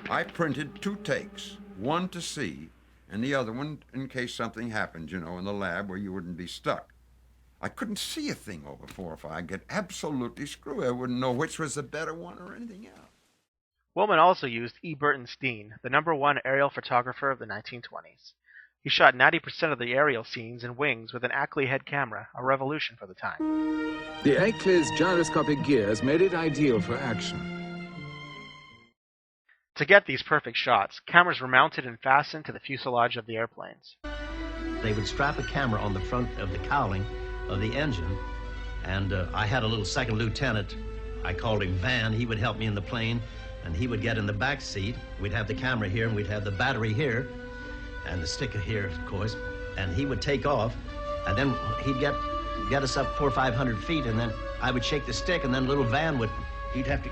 I printed 2 takes, one to see, and the other one in case something happened, in the lab where you wouldn't be stuck. I couldn't see a thing over 4 or 5. I'd get absolutely screwed. I wouldn't know which was the better one or anything else. Wellman also used E. Burton Steen, the #1 aerial photographer of the 1920s. He shot 90% of the aerial scenes in wings with an Ackley head camera, a revolution for the time. The Ackley's gyroscopic gears made it ideal for action. To get these perfect shots, cameras were mounted and fastened to the fuselage of the airplanes. They would strap a camera on the front of the cowling of the engine, and I had a little second lieutenant. I called him Van. He would help me in the plane, and he would get in the back seat. We'd have the camera here, and we'd have the battery here, and the sticker here, of course, and he would take off, and then he'd get us up 400 or 500 feet, and then I would shake the stick, and then little Van he'd have to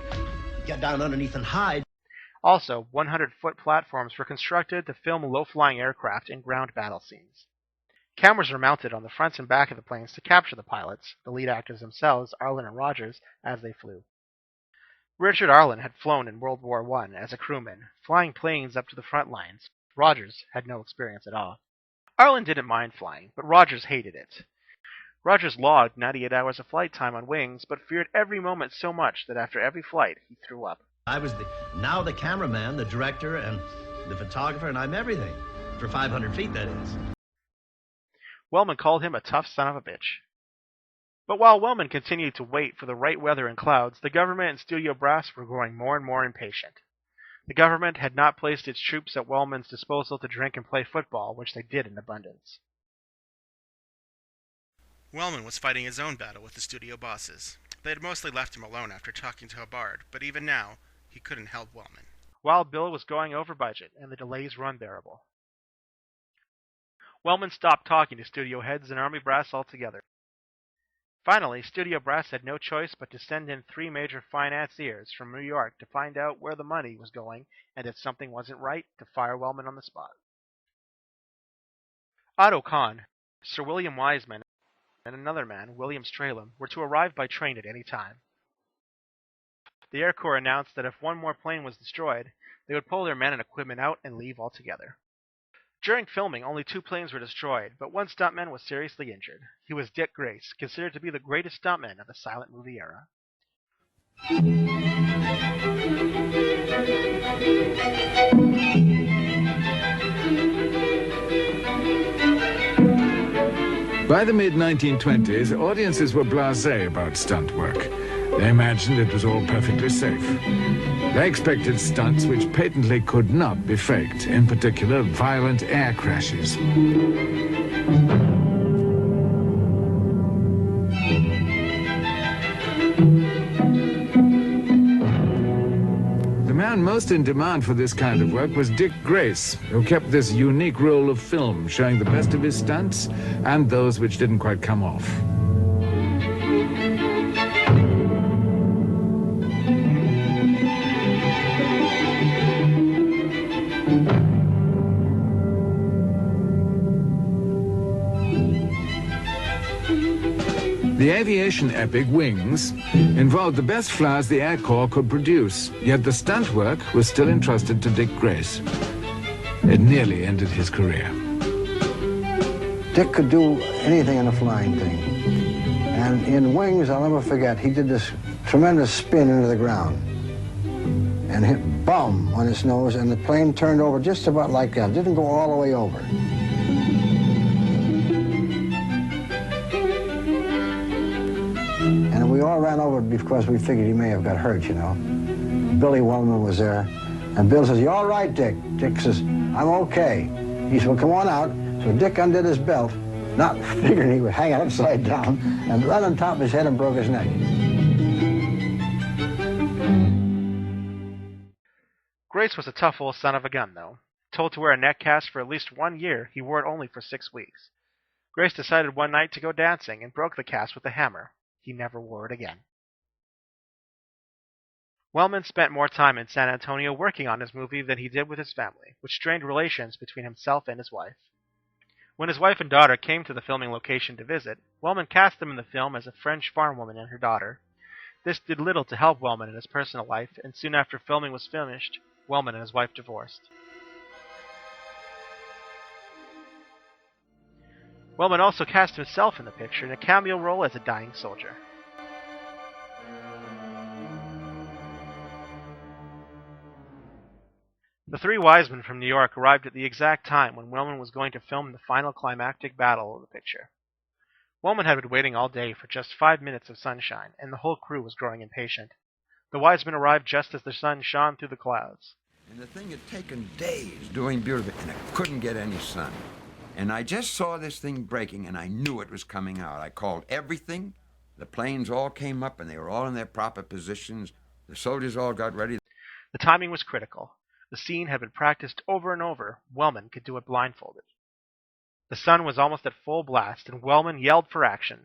get down underneath and hide. Also, 100-foot platforms were constructed to film low-flying aircraft in ground battle scenes. Cameras were mounted on the front and back of the planes to capture the pilots, the lead actors themselves, Arlen and Rogers, as they flew. Richard Arlen had flown in World War I as a crewman, flying planes up to the front lines. Rogers had no experience at all. Arlen didn't mind flying, but Rogers hated it. Rogers logged 98 hours of flight time on wings, but feared every moment so much that after every flight, he threw up. I was now the cameraman, the director, and the photographer, and I'm everything. For 500 feet, that is. Wellman called him a tough son of a bitch. But while Wellman continued to wait for the right weather and clouds, the government and studio brass were growing more and more impatient. The government had not placed its troops at Wellman's disposal to drink and play football, which they did in abundance. Wellman was fighting his own battle with the studio bosses. They had mostly left him alone after talking to Hubbard, but even now, he couldn't help Wellman. Wild Bill was going over budget, and the delays were unbearable. Wellman stopped talking to studio heads and army brass altogether. Finally, studio brass had no choice but to send in 3 major financiers from New York to find out where the money was going, and if something wasn't right, to fire Wellman on the spot. Otto Kahn, Sir William Wiseman, and another man, William Stralem, were to arrive by train at any time. The Air Corps announced that if one more plane was destroyed, they would pull their men and equipment out and leave altogether. During filming, only 2 planes were destroyed, but one stuntman was seriously injured. He was Dick Grace, considered to be the greatest stuntman of the silent movie era. By the mid-1920s, audiences were blasé about stunt work. They imagined it was all perfectly safe. They expected stunts which patently could not be faked, in particular violent air crashes. The man most in demand for this kind of work was Dick Grace, who kept this unique roll of film showing the best of his stunts and those which didn't quite come off. The aviation epic Wings involved the best flyers the Air Corps could produce, yet the stunt work was still entrusted to Dick Grace. It nearly ended his career. Dick could do anything in a flying thing. And in Wings, I'll never forget, he did this tremendous spin into the ground and hit bum on his nose, and the plane turned over just about like that. It didn't go all the way over. And we all ran over because we figured he may have got hurt, you know. Billy Wellman was there. And Bill says, "You all right, Dick?" Dick says, "I'm okay." He said, "Well, come on out." So Dick undid his belt, not figuring he would hang upside down, and right on top of his head and broke his neck. Grace was a tough old son of a gun, though. Told to wear a neck cast for at least 1 year, he wore it only for 6 weeks. Grace decided one night to go dancing and broke the cast with a hammer. He never wore it again. Wellman spent more time in San Antonio working on his movie than he did with his family, which strained relations between himself and his wife. When his wife and daughter came to the filming location to visit, Wellman cast them in the film as a French farm woman and her daughter. This did little to help Wellman in his personal life, and soon after filming was finished, Wellman and his wife divorced. Wellman also cast himself in the picture in a cameo role as a dying soldier. The three wise men from New York arrived at the exact time when Wellman was going to film the final climactic battle of the picture. Wellman had been waiting all day for just 5 minutes of sunshine, and the whole crew was growing impatient. The wise men arrived just as the sun shone through the clouds. And the thing had taken days doing beautiful, and I couldn't get any sun. And I just saw this thing breaking, and I knew it was coming out. I called everything. The planes all came up, and they were all in their proper positions. The soldiers all got ready. The timing was critical. The scene had been practiced over and over. Wellman could do it blindfolded. The sun was almost at full blast, and Wellman yelled for action.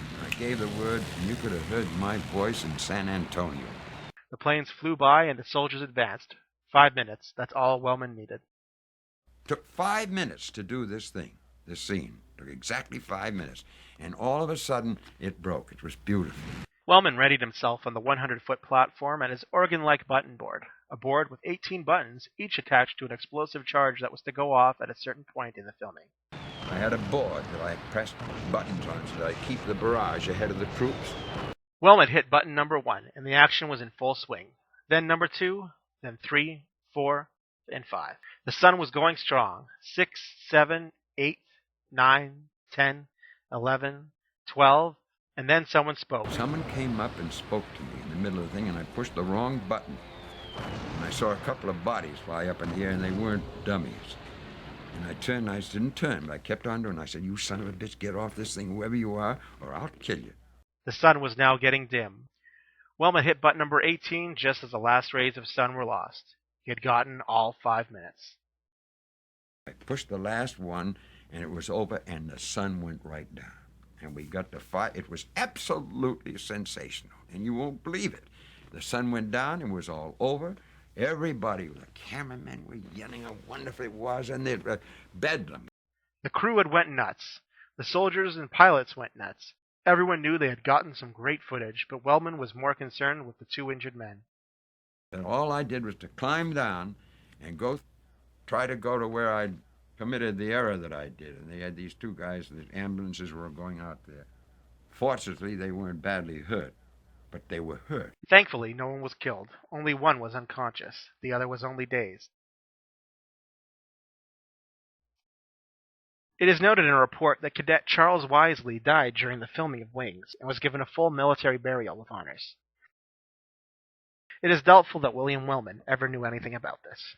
I gave the word, and you could have heard my voice in San Antonio. The planes flew by, and the soldiers advanced. 5 minutes, that's all Wellman needed. Took 5 minutes to do this thing, this scene. Took exactly 5 minutes. And all of a sudden, it broke. It was beautiful. Wellman readied himself on the 100-foot platform and his organ-like button board, a board with 18 buttons, each attached to an explosive charge that was to go off at a certain point in the filming. I had a board that I pressed buttons on so that I keep the barrage ahead of the troops. Wellman hit button number 1, and the action was in full swing. Then number 2, then 3, 4, and 5. The sun was going strong. 6, 7, 8, 9, 10, 11, 12, and then someone spoke. Someone came up and spoke to me in the middle of the thing, and I pushed the wrong button. And I saw a couple of bodies fly up in the air, and they weren't dummies. And I turned, and I didn't turn, but I kept on doing it. I said, "You son of a bitch, get off this thing, whoever you are, or I'll kill you." The sun was now getting dim. Wellman hit button number 18 just as the last rays of sun were lost. He had gotten all 5 minutes. I pushed the last one, and it was over, and the sun went right down. And we got to fight. It was absolutely sensational, and you won't believe it. The sun went down, and it was all over. Everybody, the cameramen were yelling how wonderful it was, and they bedlam. The crew had went nuts. The soldiers and pilots went nuts. Everyone knew they had gotten some great footage, but Wellman was more concerned with the 2 injured men. And all I did was to climb down and try to go to where I'd committed the error that I did. And they had these 2 guys, the ambulances were going out there. Fortunately, they weren't badly hurt, but they were hurt. Thankfully, no one was killed. Only one was unconscious. The other was only dazed. It is noted in a report that Cadet Charles Wisely died during the filming of Wings and was given a full military burial with honors. It is doubtful that William Wellman ever knew anything about this.